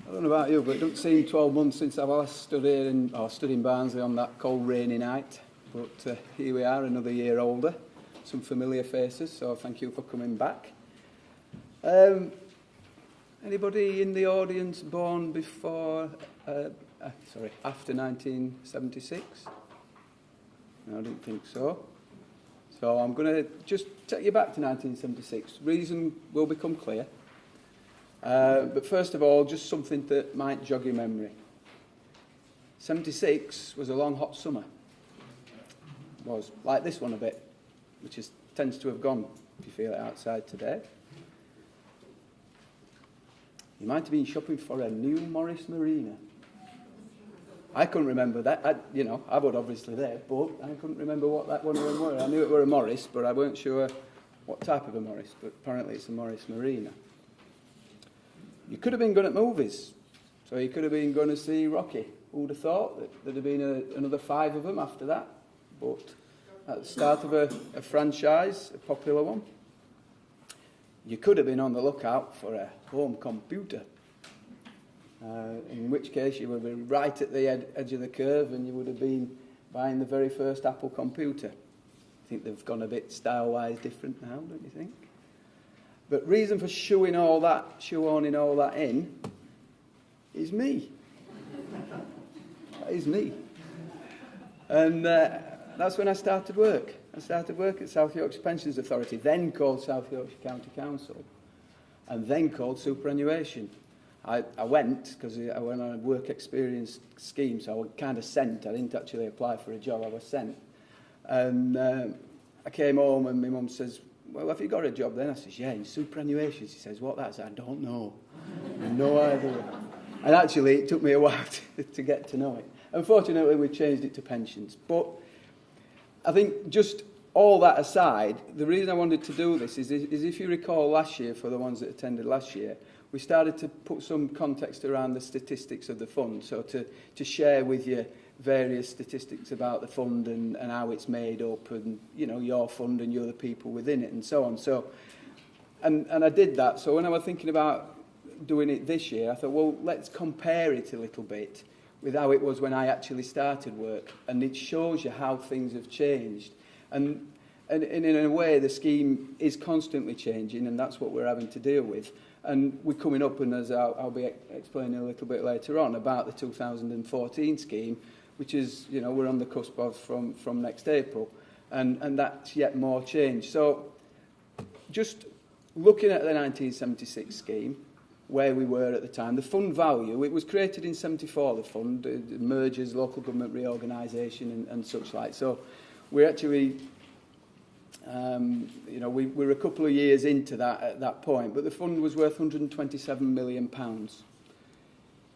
I don't know about you, but it doesn't seem 12 months since I've last stood in Barnsley on that cold, rainy night. But here we are, another year older. Some familiar faces, so thank you for coming back. Anybody in the audience born after 1976? No, I didn't think so. So I'm going to just take you back to 1976. Reason will become clear. But first of all, just something that might jog your memory. 76 was a long, hot summer. It was like this one a bit, which tends to have gone, if you feel it outside today. You might have been shopping for a new Morris Marina. I couldn't remember that. I was obviously there, but I couldn't remember what that one was. I knew it were a Morris, but I weren't sure what type of a Morris. But apparently it's a Morris Marina. You could have been going at movies. So you could have been going to see Rocky. Who would have thought that there'd have been another 5 of them after that? But at the start of a franchise, a popular one. You could have been on the lookout for a home computer. In which case you would be right at the edge of the curve and you would have been buying the very first Apple computer. I think they've gone a bit style-wise different now, don't you think? But reason for shoehorning all that in is me. That is me. And that's when I started work. I started work at South Yorkshire Pensions Authority, then called South Yorkshire County Council, and then called superannuation. I went because I went on a work experience scheme, so I was kind of sent. I didn't actually apply for a job, I was sent. And I came home and my mum says, well, have you got a job then? I says, yeah, in superannuation. She says, what that's? I don't know. No idea. And actually, it took me a while to get to know it. Unfortunately, we changed it to pensions. But I think just all that aside, the reason I wanted to do this is if you recall last year, for the ones that attended last year, we started to put some context around the statistics of the fund, so to share with you various statistics about the fund and how it's made up and, your fund and you're the people within it and so on. So, and I did that. So when I was thinking about doing it this year, I thought, well, let's compare it a little bit with how it was when I actually started work. And it shows you how things have changed. And in a way, the scheme is constantly changing, and that's what we're having to deal with. And we're coming up, and as I'll be explaining a little bit later on, about the 2014 scheme, which is, we're on the cusp of from next April. And that's yet more change. So just looking at the 1976 scheme, where we were at the time, the fund value, it was created in 74, the fund, mergers, local government reorganisation and such like. So we're actually... we're a couple of years into that at that point, but the fund was worth £127 million.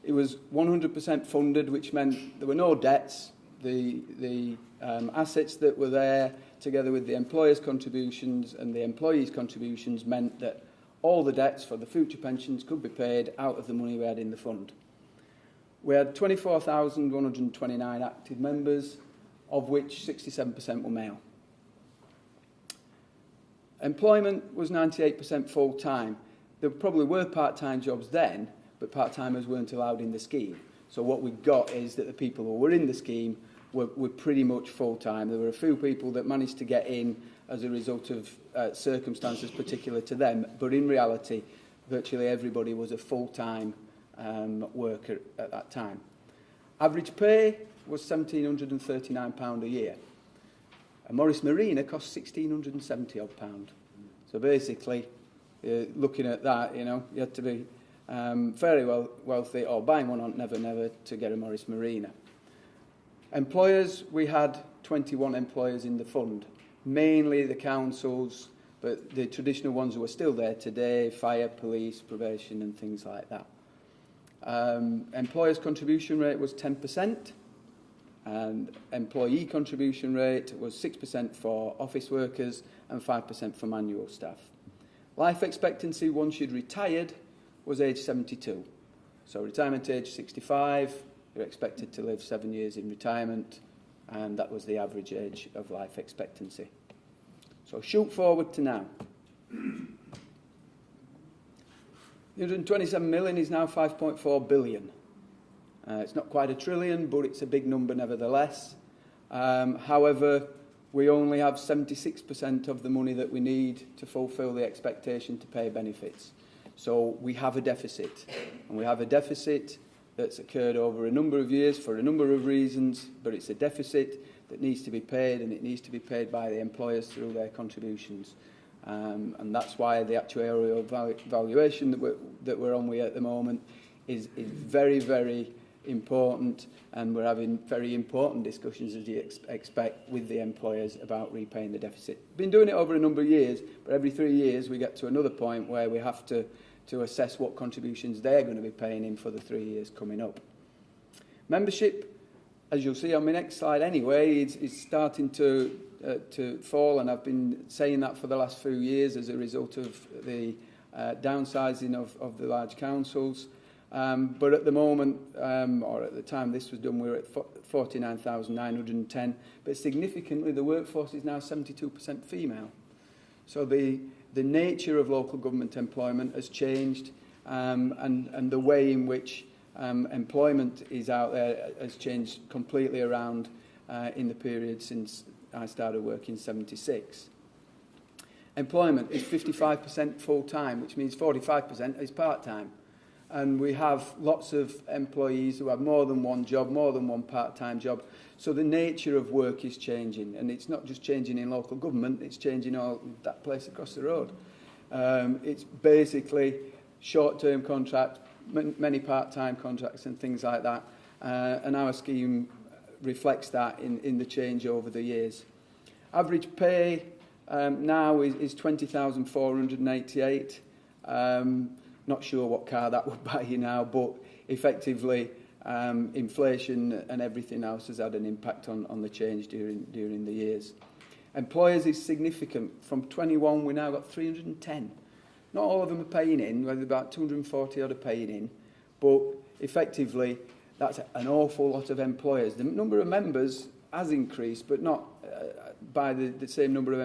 It was 100% funded, which meant there were no debts. The assets that were there, together with the employers' contributions and the employees' contributions, meant that all the debts for the future pensions could be paid out of the money we had in the fund. We had 24,129 active members, of which 67% were male. Employment was 98% full-time. There probably were part-time jobs then, but part-timers weren't allowed in the scheme. So what we got is that the people who were in the scheme were pretty much full-time. There were a few people that managed to get in as a result of circumstances particular to them, but in reality, virtually everybody was a full-time worker at that time. Average pay was £1,739 a year. A Morris Marina cost £1,670 odd. So basically, looking at that, you had to be very wealthy or buying one on Never to get a Morris Marina. Employers, we had 21 employers in the fund, mainly the councils, but the traditional ones who are still there today, fire, police, probation and things like that. Employers' contribution rate was 10%. And employee contribution rate was 6% for office workers and 5% for manual staff. Life expectancy once you'd retired was age 72. So retirement age 65, you're expected to live 7 years in retirement, and that was the average age of life expectancy. So shoot forward to now. The 127 million is now 5.4 billion. It's not quite a trillion, but it's a big number nevertheless. However, we only have 76% of the money that we need to fulfil the expectation to pay benefits. So we have a deficit, and we have a deficit that's occurred over a number of years for a number of reasons, but it's a deficit that needs to be paid, and it needs to be paid by the employers through their contributions. And that's why the actuarial valuation that we're on with at the moment is very, very important, and we're having very important discussions, as you expect, with the employers about repaying the deficit. Been doing it over a number of years, but every 3 years we get to another point where we have to assess what contributions they're going to be paying in for the 3 years coming up. Membership, as you'll see on my next slide anyway, is starting to fall, and I've been saying that for the last few years as a result of the downsizing of the large councils. But at the moment, or at the time this was done, we were at 49,910. But significantly, the workforce is now 72% female. So the nature of local government employment has changed, and the way in which employment is out there has changed completely around in the period since I started working in 76. Employment is 55% full-time, which means 45% is part-time. And we have lots of employees who have more than one job, more than one part-time job. So the nature of work is changing, and it's not just changing in local government, it's changing all that place across the road. It's basically short-term contracts, many part-time contracts and things like that. And our scheme reflects that in the change over the years. Average pay now is 20,488. Not sure what car that would buy you now, but effectively inflation and everything else has had an impact on the change during the years. Employers is significant. From 21, we now got 310. Not all of them are paying in, whether about 240 odd are paying in, but effectively that's an awful lot of employers. The number of members has increased, but not by the same number of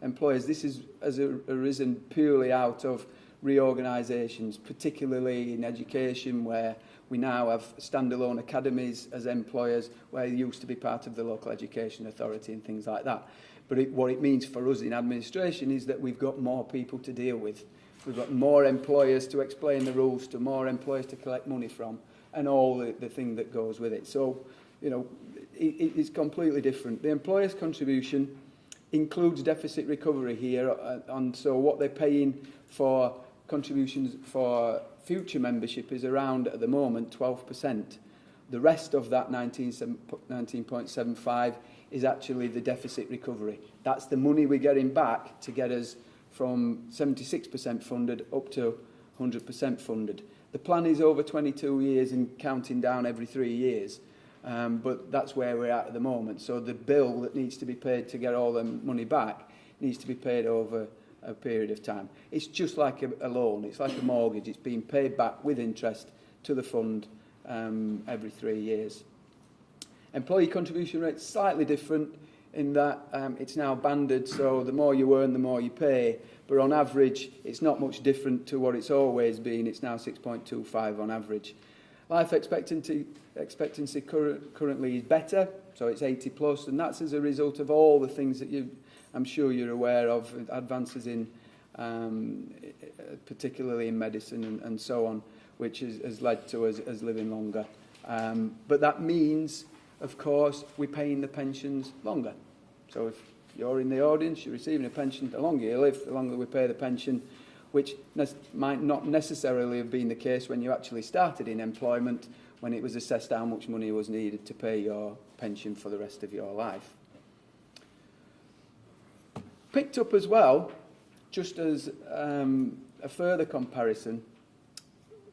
employers. This has arisen purely out of reorganisations, particularly in education, where we now have standalone academies as employers, where they used to be part of the local education authority and things like that. But what it means for us in administration is that we've got more people to deal with. We've got more employers to explain the rules to, more employers to collect money from, and all the thing that goes with it. So, you know, it's completely different. The employer's contribution includes deficit recovery here, and so what they're paying for contributions for future membership is around, at the moment, 12%. The rest of that 19.75 is actually the deficit recovery. That's the money we're getting back to get us from 76% funded up to 100% funded. The plan is over 22 years and counting down every 3 years, but that's where we're at the moment. So the bill that needs to be paid to get all the money back needs to be paid over a period of time. It's just like a loan. It's like a mortgage. It's being paid back with interest to the fund every 3 years. Employee contribution rate's slightly different in that it's now banded, so the more you earn, the more you pay. But on average, it's not much different to what it's always been. It's now 6.25 on average. Life expectancy currently is better, so it's 80 plus, and that's as a result of all the things that I'm sure you're aware of, advances in, particularly in medicine and so on, which has led to us living longer. But that means, of course, we're paying the pensions longer. So if you're in the audience, you're receiving a pension, the longer you live, the longer we pay the pension, which might not necessarily have been the case when you actually started in employment, when it was assessed how much money was needed to pay your pension for the rest of your life. Picked up as well, just as a further comparison,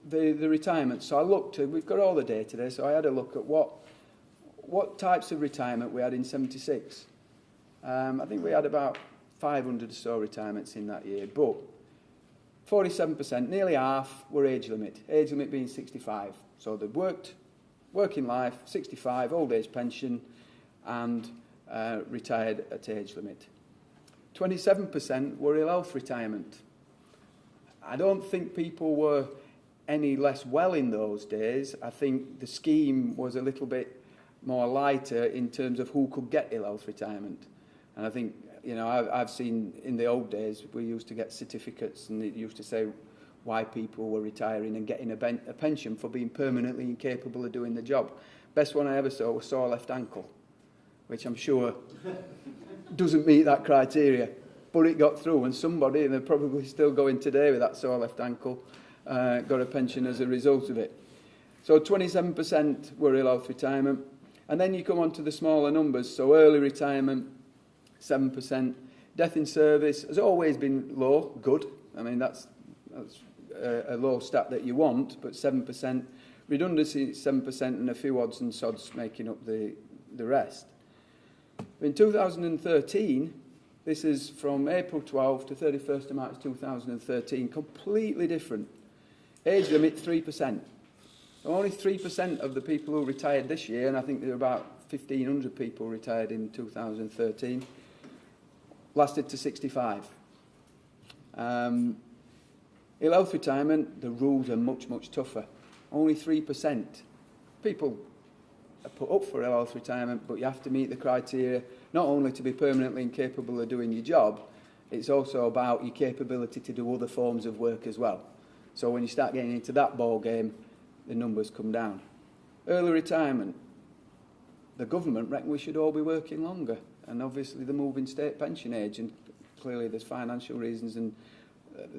the retirement. So I looked at, we've got all the data there, so I had a look at what types of retirement we had in 76. I think we had about 500 or so retirements in that year, but 47%, nearly half, were age limit being 65. So they'd working life, 65, old age pension, and retired at age limit. 27% were ill health retirement. I don't think people were any less well in those days. I think the scheme was a little bit more lighter in terms of who could get ill health retirement. And I think, you know, I've seen in the old days, we used to get certificates and it used to say why people were retiring and getting a pension for being permanently incapable of doing the job. Best one I ever saw was sore left ankle, which I'm sure doesn't meet that criteria. But it got through, and somebody, and they're probably still going today with that sore left ankle, got a pension as a result of it. So 27% were ill health retirement. And then you come on to the smaller numbers. So early retirement, 7%. Death in service has always been low, good. I mean, that's a low stat that you want, but 7%. Redundancy, 7%, and a few odds and sods making up the rest. In 2013, this is from April 12 to 31st of March 2013, completely different. Age limit, 3%. So only 3% of the people who retired this year, and I think there are about 1,500 people retired in 2013, lasted to 65. Ill health retirement, the rules are much, much tougher. Only 3%. People are put up for ill health retirement, but you have to meet the criteria, not only to be permanently incapable of doing your job, it's also about your capability to do other forms of work as well. So when you start getting into that ball game, the numbers come down. Early retirement. The government reckon we should all be working longer, and obviously they're moving state pension age, and clearly there's financial reasons, and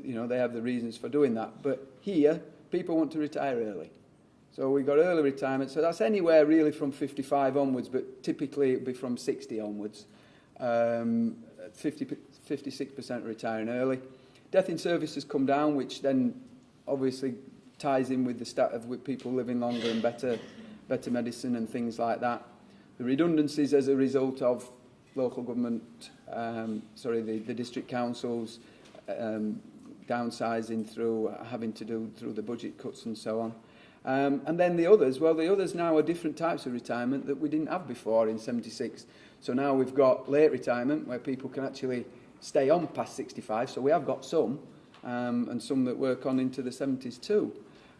you know, they have the reasons for doing that. But here, people want to retire early. So we got early retirement, so that's anywhere really from 55 onwards, but typically it'd be from 60 onwards. 56% retiring early. Death in service has come down, which then obviously ties in with the stat of with people living longer and better medicine and things like that. The redundancies as a result of local government, the district councils downsizing through having to do through the budget cuts and so on. And then the others, well, the others now are different types of retirement that we didn't have before in 76. So now we've got late retirement where people can actually stay on past 65. So we have got some, and some that work on into the 70s too.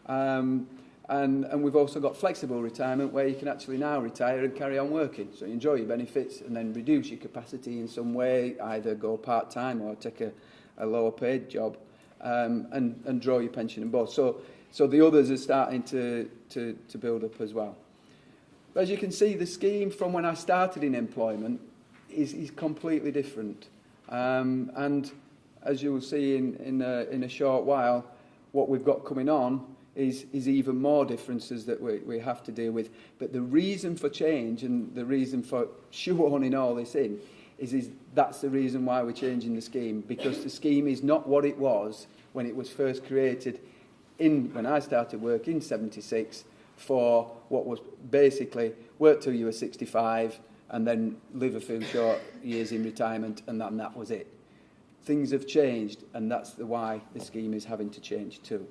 And we've also got flexible retirement where you can actually now retire and carry on working. So you enjoy your benefits and then reduce your capacity in some way, either go part-time or take a lower paid job, and draw your pension and both. So the others are starting to build up as well. But as you can see, the scheme from when I started in employment is completely different. And as you will see in a short while, what we've got coming on is even more differences that we have to deal with. But the reason for change and the reason for shoehorning all this in is that's the reason why we're changing the scheme, because the scheme is not what it was when it was first created when I started work in 76 for what was basically work till you were 65 and then live a few short years in retirement, and that was it. Things have changed, and that's why the scheme is having to change too.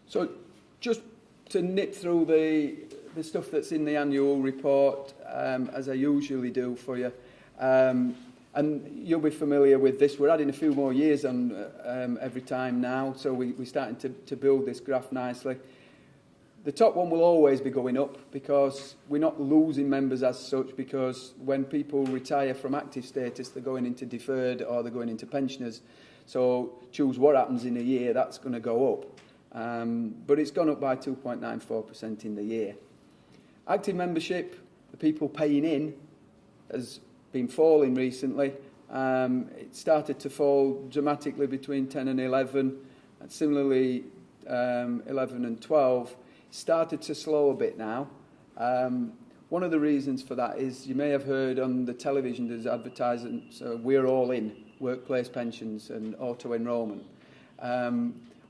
So just to nip through the stuff that's in the annual report, as I usually do for you, and you'll be familiar with this. We're adding a few more years on every time now, so we're starting to build this graph nicely. The top one will always be going up because we're not losing members as such, because when people retire from active status, they're going into deferred or they're going into pensioners. So choose what happens in a year, that's going to go up. But it's gone up by 2.94% in the year. Active membership, the people paying in, has been falling recently. It started to fall dramatically between 10 and 11, and similarly 11 and 12 started to slow a bit now. One of the reasons for that is you may have heard on the television there's advertisements, we're all in, workplace pensions and auto-enrolment.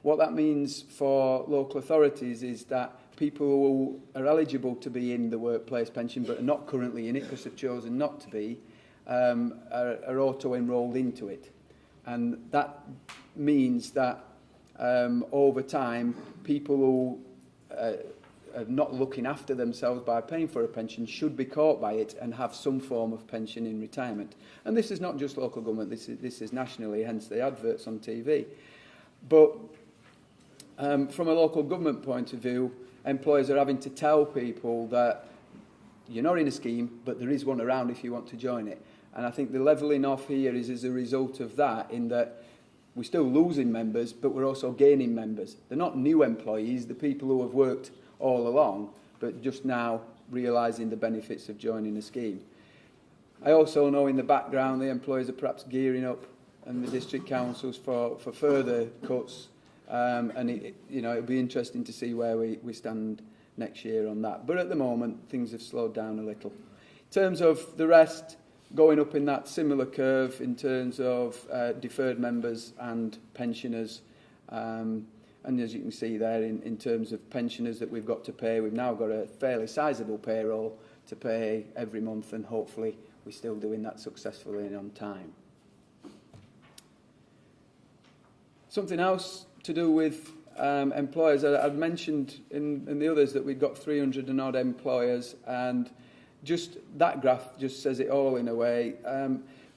What that means for local authorities is that people who are eligible to be in the workplace pension but are not currently in it because they've chosen not to be, are auto-enrolled into it. And that means that over time, people not looking after themselves by paying for a pension should be caught by it and have some form of pension in retirement. And this is not just local government, this is nationally, hence the adverts on TV. But from a local government point of view, employers are having to tell people that you're not in a scheme, but there is one around if you want to join it. And I think the levelling off here is as a result of that, in that we're still losing members, but we're also gaining members. They're not new employees, the people who have worked all along, but just now realising the benefits of joining a scheme. I also know in the background the employers are perhaps gearing up, and the district councils for further cuts, and it'll be interesting to see where we stand next year on that. But at the moment, things have slowed down a little. In terms of the rest, going up in that similar curve in terms of deferred members and pensioners. And as you can see there, in terms of pensioners that we've got to pay, we've now got a fairly sizable payroll to pay every month, and hopefully we're still doing that successfully and on time. Something else to do with employers, I've mentioned in the others that we've got 300 and odd employers, and just that graph just says it all in a way.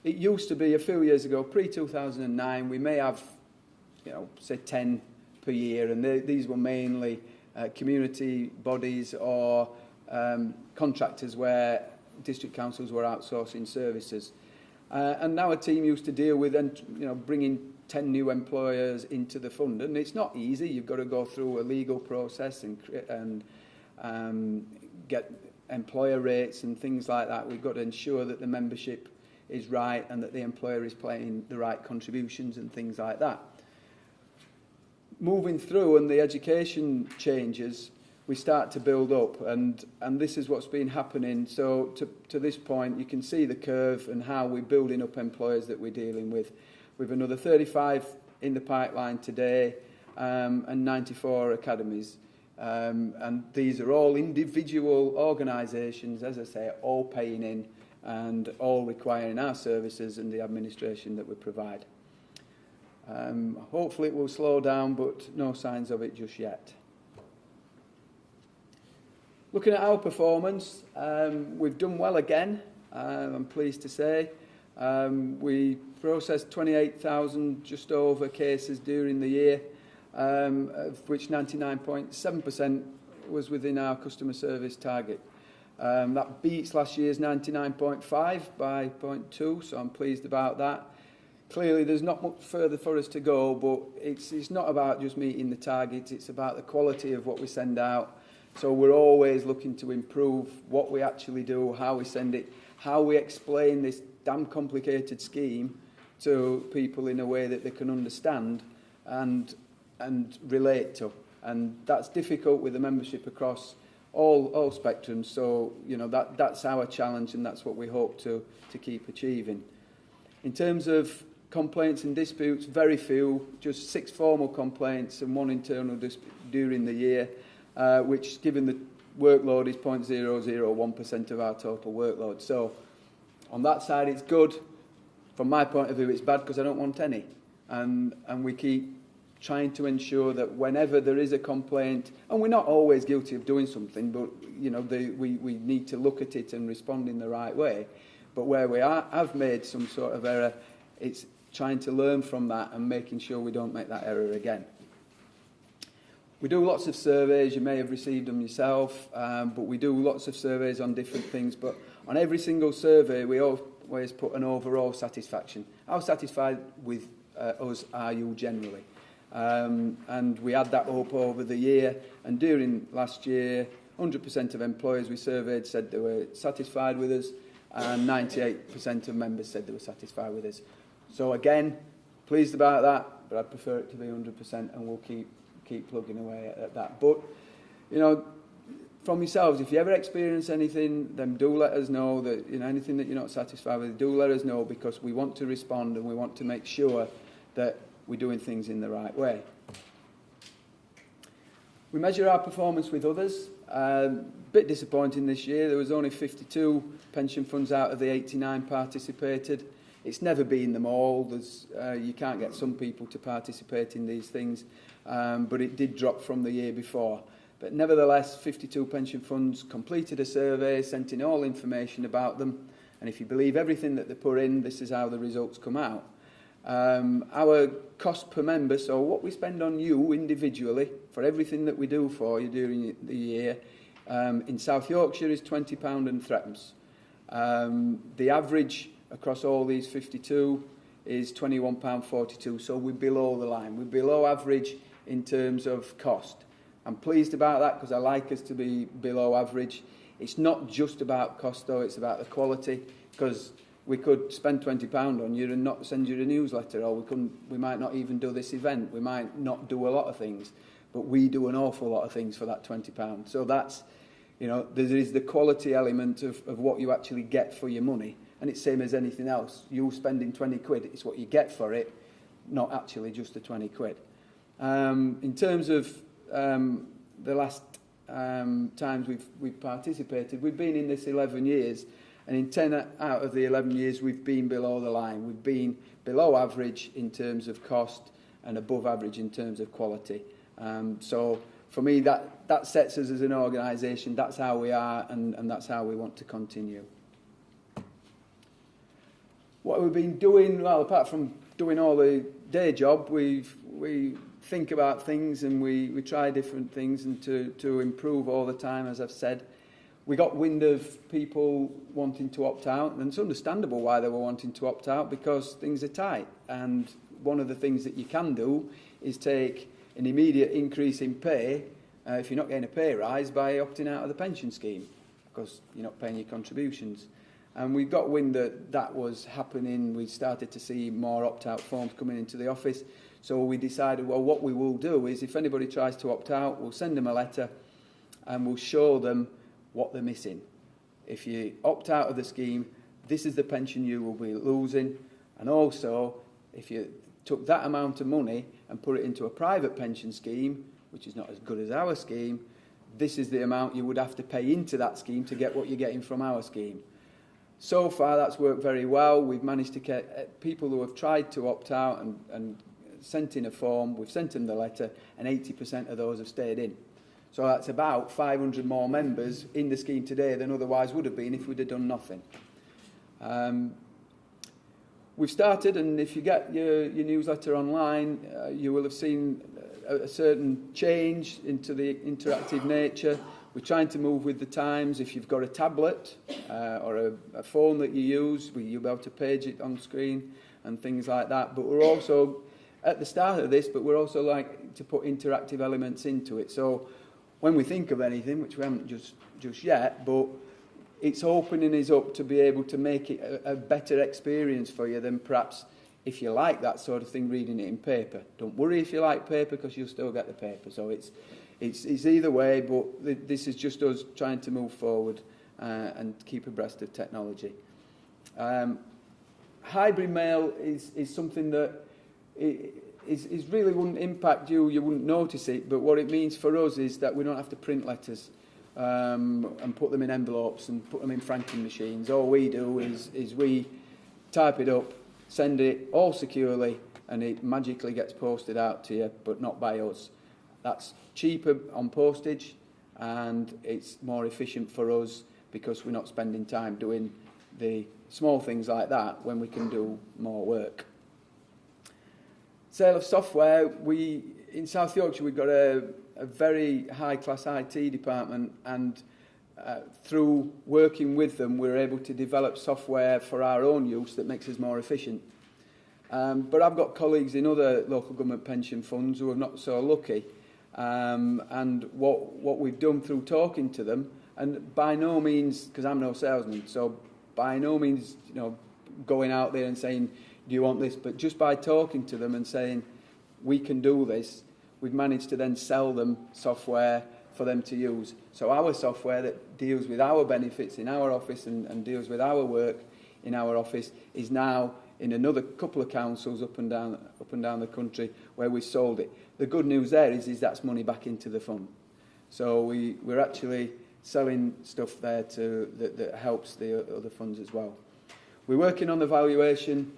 It used to be a few years ago, pre-2009, we may have, say 10 per year, and these were mainly community bodies or contractors where district councils were outsourcing services. And now a team used to deal with bringing 10 new employers into the fund, and it's not easy. You've got to go through a legal process and get employer rates and things like that. We've got to ensure that the membership is right and that the employer is paying the right contributions and things like that. Moving through and the education changes, we start to build up, and this is what's been happening. So to this point, you can see the curve and how we're building up employers that we're dealing with. We've another 35 in the pipeline today, and 94 academies. And these are all individual organisations, as I say, all paying in and all requiring our services and the administration that we provide. Hopefully it will slow down, but no signs of it just yet. Looking at our performance, we've done well again, I'm pleased to say. We processed 28,000 just over cases during the year, of which 99.7% was within our customer service target. That beats last year's 99.5 by 0.2, so I'm pleased about that. Clearly, there's not much further for us to go, but it's not about just meeting the targets, it's about the quality of what we send out. So we're always looking to improve what we actually do, how we send it, how we explain this damn complicated scheme to people in a way that they can understand and relate to. And that's difficult with the membership across all spectrums. So, that's our challenge, and that's what we hope to keep achieving. In terms of complaints and disputes, very few, just 6 formal complaints and 1 internal dispute during the year, which, given the workload, is 0.001% of our total workload. So on that side, it's good. From my point of view, it's bad because I don't want any. And we keep trying to ensure that whenever there is a complaint, and we're not always guilty of doing something, but we need to look at it and respond in the right way. But where we have made some sort of error, it's trying to learn from that and making sure we don't make that error again. We do lots of surveys. You may have received them yourself, but we do lots of surveys on different things. But on every single survey, we always put an overall satisfaction. How satisfied with us are you generally? And we add that up over the year. And during last year, 100% of employers we surveyed said they were satisfied with us, and 98% of members said they were satisfied with us. So again, pleased about that, but I'd prefer it to be 100%, and we'll keep plugging away at that. But, from yourselves, if you ever experience anything, then do let us know that, anything that you're not satisfied with, do let us know, because we want to respond and we want to make sure that we're doing things in the right way. We measure our performance with others. Bit disappointing this year. There was only 52 pension funds out of the 89 participated. It's never been them all. You can't get some people to participate in these things, but it did drop from the year before. But nevertheless, 52 pension funds completed a survey, sent in all information about them, and if you believe everything that they put in, this is how the results come out. Our cost per member, so what we spend on you individually for everything that we do for you during the year, in South Yorkshire is £20 and threepence. The average across all these 52 is £21.42, so we're below the line. We're below average in terms of cost. I'm pleased about that because I like us to be below average. It's not just about cost though, it's about the quality, because we could spend £20 on you and not send you a newsletter, or we might not even do this event. We might not do a lot of things, but we do an awful lot of things for that £20. So that's, there is the quality element of what you actually get for your money. And it's same as anything else. You spending 20 quid, it's what you get for it, not actually just the 20 quid. In terms of the last times we've participated, we've been in this 11 years, and in 10 out of the 11 years we've been below the line. We've been below average in terms of cost and above average in terms of quality. So for me, that sets us as an organisation. That's how we are, and that's how we want to continue. What we've been doing, well, apart from doing all the day job, we think about things and we try different things and to improve all the time, as I've said. We got wind of people wanting to opt out, and it's understandable why they were wanting to opt out, because things are tight. And one of the things that you can do is take an immediate increase in pay if you're not getting a pay rise by opting out of the pension scheme, because you're not paying your contributions. And we got wind that was happening. We started to see more opt-out forms coming into the office. So we decided, well, what we will do is if anybody tries to opt out, we'll send them a letter and we'll show them what they're missing. If you opt out of the scheme, this is the pension you will be losing. And also, if you took that amount of money and put it into a private pension scheme, which is not as good as our scheme, this is the amount you would have to pay into that scheme to get what you're getting from our scheme. So far, that's worked very well. We've managed to get people who have tried to opt out and sent in a form. We've sent them the letter, and 80% of those have stayed in. So that's about 500 more members in the scheme today than otherwise would have been if we'd have done nothing. We've started, and if you get your newsletter online, you will have seen a certain change into the interactive nature. We're trying to move with the times. If you've got a tablet or a phone that you use, you'll be able to page it on screen and things like that. But we're also, at the start of this, we're also like to put interactive elements into it. So when we think of anything, which we haven't just yet, but it's opening us up to be able to make it a better experience for you than perhaps if you like that sort of thing, reading it in paper. Don't worry if you like paper, because you'll still get the paper. So it's either way, but this is just us trying to move forward and keep abreast of technology. Hybrid mail is something that is really wouldn't impact you wouldn't notice it, but what it means for us is that we don't have to print letters and put them in envelopes and put them in franking machines. All we do is we type it up, send it all securely, and it magically gets posted out to you, but not by us. That's cheaper on postage, and it's more efficient for us because we're not spending time doing the small things like that when we can do more work. Sale of software. In South Yorkshire, we've got a very high-class IT department, and through working with them, we're able to develop software for our own use that makes us more efficient. But I've got colleagues in other local government pension funds who are not so lucky. And what we've done through talking to them, and by no means, because I'm no salesman, so by no means, going out there and saying, do you want this? But just by talking to them and saying, we can do this, we've managed to then sell them software for them to use. So our software that deals with our benefits in our office and deals with our work in our office is now in another couple of councils up and down the country where we've sold it. The good news there is that's money back into the fund. So we're actually selling stuff there that helps the other funds as well. We're working on the valuation.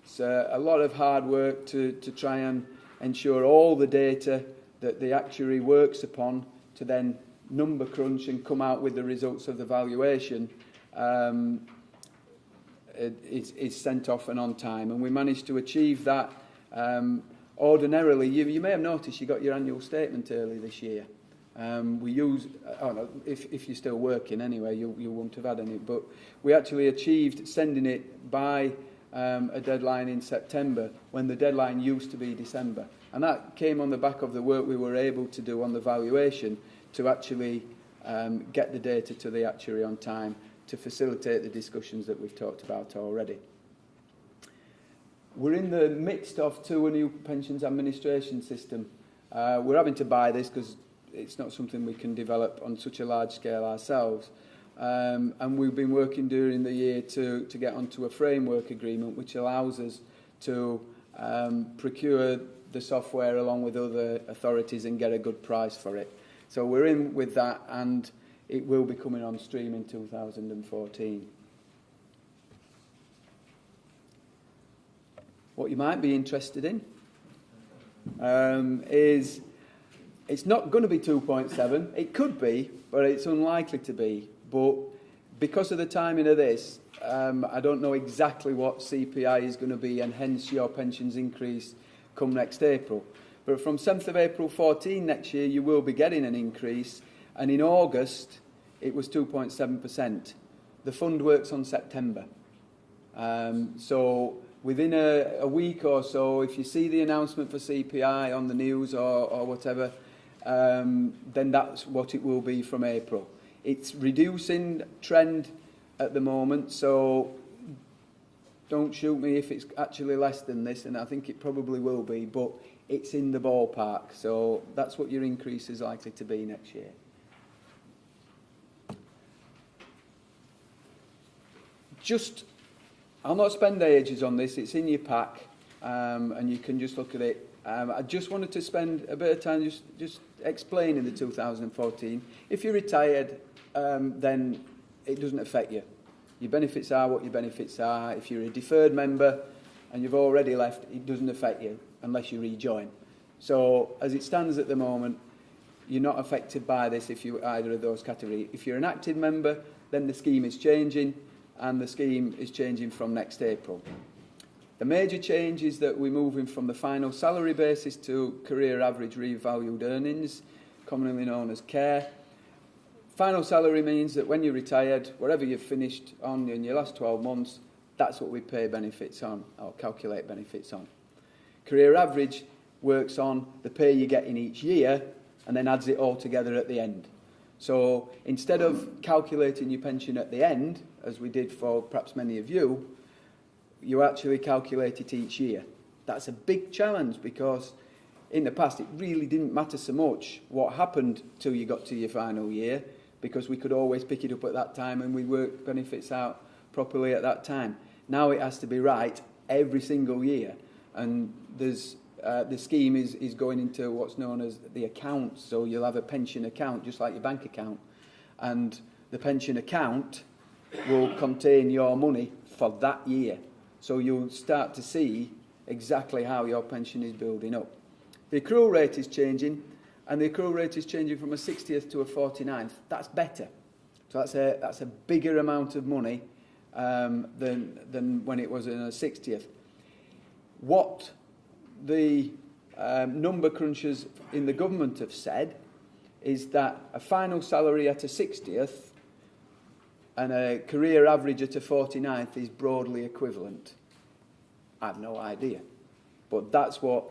It's a lot of hard work to try and ensure all the data that the actuary works upon to then number crunch and come out with the results of the valuation is sent off and on time. And we managed to achieve that. Ordinarily, you may have noticed you got your annual statement early this year. We use, if you're still working anyway, you won't have had any, but we actually achieved sending it by a deadline in September, when the deadline used to be December. And that came on the back of the work we were able to do on the valuation to actually get the data to the actuary on time to facilitate the discussions that we've talked about already. We're in the midst of a new pensions administration system. We're having to buy this because it's not something we can develop on such a large scale ourselves. And we've been working during the year to get onto a framework agreement which allows us to procure the software along with other authorities and get a good price for it. So we're in with that, and it will be coming on stream in 2014. What you might be interested in is it's not going to be 2.7. It could be, but it's unlikely to be. But because of the timing of this, I don't know exactly what CPI is going to be, and hence your pensions increase come next April. But from 7th of April 14 next year, you will be getting an increase. And in August, it was 2.7%. The fund works on September. So within a week or so, if you see the announcement for CPI on the news or whatever, then that's what it will be from April. It's reducing trend at the moment, so don't shoot me if it's actually less than this, and I think it probably will be, but it's in the ballpark, so that's what your increase is likely to be next year. I'll not spend ages on this, it's in your pack, and you can just look at it. I just wanted to spend a bit of time just explaining the 2014. If you're retired, then it doesn't affect you. Your benefits are what your benefits are. If you're a deferred member and you've already left, it doesn't affect you unless you rejoin. So as it stands at the moment, you're not affected by this if you're either of those categories. If you're an active member, then the scheme is changing, and the scheme is changing from next April. The major change is that we're moving from the final salary basis to career average revalued earnings, commonly known as CARE. Final salary means that when you're retired, whatever you've finished on in your last 12 months, that's what we pay benefits on, or calculate benefits on. Career average works on the pay you get in each year and then adds it all together at the end. So instead of calculating your pension at the end, as we did for perhaps many of you, you actually calculate it each year. That's a big challenge because in the past it really didn't matter so much what happened till you got to your final year, because we could always pick it up at that time and we work benefits out properly at that time. Now it has to be right every single year, and there's the scheme is going into what's known as the account. So you'll have a pension account just like your bank account, and the pension account will contain your money for that year. So you'll start to see exactly how your pension is building up. The accrual rate is changing, and the accrual rate is changing from a 60th to a 49th. That's better. So that's a bigger amount of money than when it was in a 60th. What the number crunchers in the government have said is that a final salary at a 60th and a career average at a 49th is broadly equivalent. I have no idea. But that's what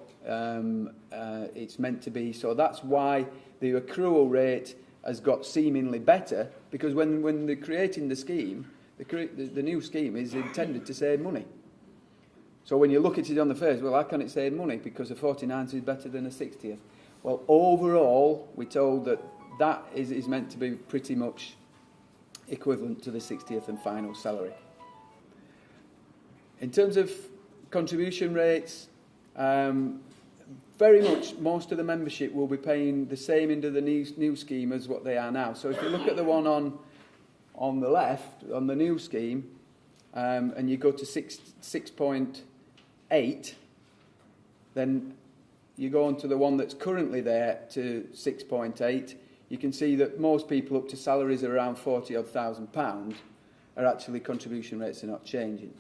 it's meant to be. So that's why the accrual rate has got seemingly better, because when they're creating the scheme, the new scheme is intended to save money. So when you look at it on the face, well, how can it save money? Because a 49th is better than a 60th. Well, overall, we're told that is meant to be pretty much equivalent to the 60th and final salary. In terms of contribution rates, very much most of the membership will be paying the same into the new scheme as what they are now. So if you look at the one on the left, on the new scheme, and you go to 6.8, then you go on to the one that's currently there to 6.8, you can see that most people up to salaries of around £40,000 are actually contribution rates are not changing.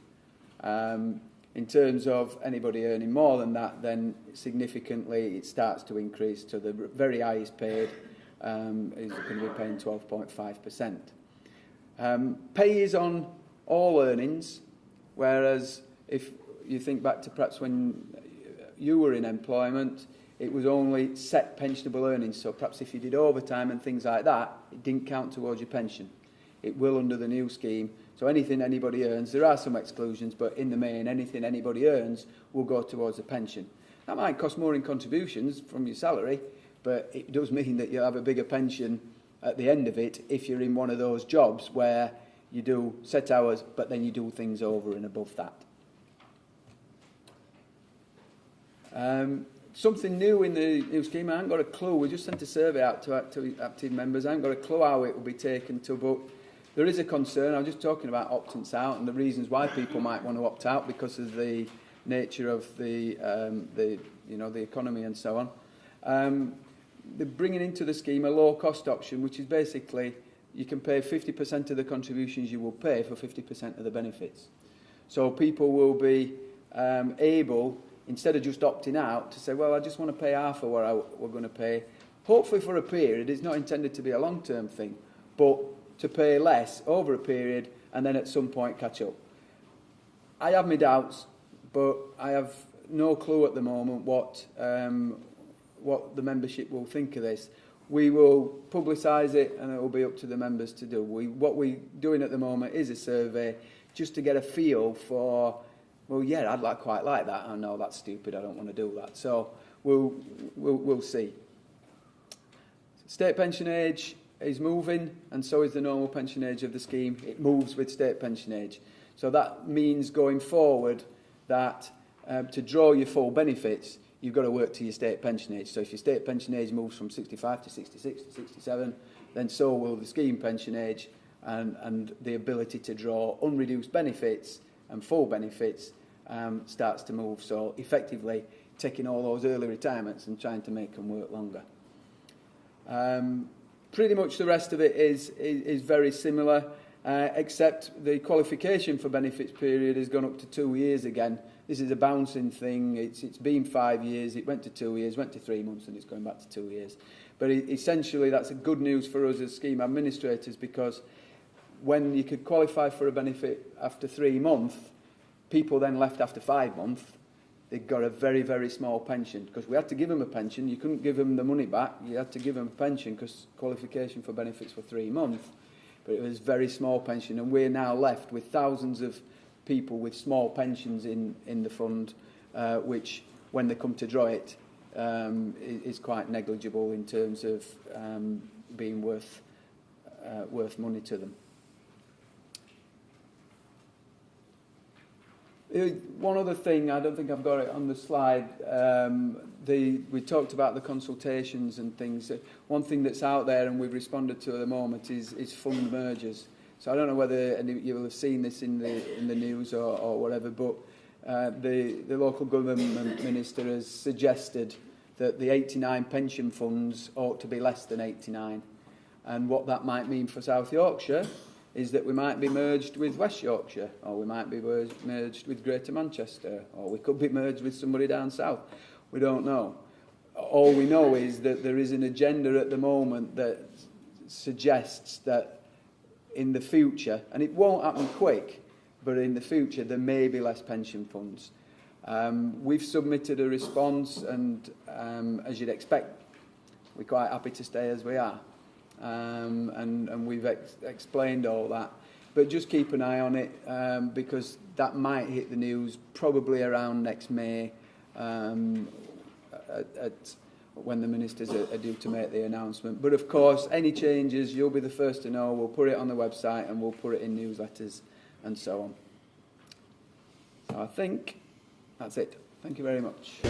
In terms of anybody earning more than that, then significantly it starts to increase to the very highest paid is going to be paying 12.5%. Pay is on all earnings, whereas if you think back to perhaps when you were in employment, it was only set pensionable earnings. So perhaps if you did overtime and things like that, it didn't count towards your pension. It will under the new scheme. So anything anybody earns, there are some exclusions, but in the main, anything anybody earns will go towards the pension. That might cost more in contributions from your salary, but it does mean that you'll have a bigger pension at the end of it if you're in one of those jobs where you do set hours, but then you do things over and above that. Something new in the new scheme, I haven't got a clue. We just sent a survey out to active members. I haven't got a clue how it will be taken to, but there is a concern. I'm just talking about optants out and the reasons why people might want to opt out because of the nature of the economy and so on. They're bringing into the scheme a low-cost option, which is basically you can pay 50% of the contributions you will pay for 50% of the benefits. So people will be able, instead of just opting out, to say, well, I just want to pay half of what we're going to pay, hopefully for a period. It's not intended to be a long-term thing, but to pay less over a period and then at some point catch up. I have my doubts, but I have no clue at the moment what the membership will think of this. We will publicise it and it will be up to the members to do. What we're doing at the moment is a survey just to get a feel for, well, yeah, I'd quite like that. Oh, no, that's stupid. I don't want to do that. So we'll see. State pension age is moving, and so is the normal pension age of the scheme. It moves with state pension age. So that means going forward that to draw your full benefits, you've got to work to your state pension age. So if your state pension age moves from 65 to 66 to 67, then so will the scheme pension age, and the ability to draw unreduced benefits and full benefits starts to move. So effectively taking all those early retirements and trying to make them work longer. Pretty much the rest of it is very similar, except the qualification for benefits period has gone up to 2 years again. This is a bouncing thing. It's been 5 years, it went to 2 years, went to 3 months, and it's going back to 2 years. But essentially that's a good news for us as scheme administrators, because when you could qualify for a benefit after 3 months, people then left after 5 months, they got a very, very small pension, because we had to give them a pension. You couldn't give them the money back. You had to give them a pension because qualification for benefits for 3 months. But it was very small pension, and we're now left with thousands of people with small pensions in the fund, which, when they come to draw it, is quite negligible in terms of being worth money to them. One other thing, I don't think I've got it on the slide, we talked about the consultations and things. One thing that's out there and we've responded to at the moment is fund mergers. So I don't know whether you will have seen this in the news or whatever, but the local government minister has suggested that the 89 pension funds ought to be less than 89. And what that might mean for South Yorkshire is that we might be merged with West Yorkshire, or we might be merged with Greater Manchester, or we could be merged with somebody down south. We don't know. All we know is that there is an agenda at the moment that suggests that in the future, and it won't happen quick, but in the future there may be less pension funds. We've submitted a response, and as you'd expect, we're quite happy to stay as we are. And we've explained all that, but just keep an eye on it, because that might hit the news probably around next May, when the ministers are due to make the announcement. But of course, any changes, you'll be the first to know. We'll put it on the website and we'll put it in newsletters and so on. So I think that's it. Thank you very much.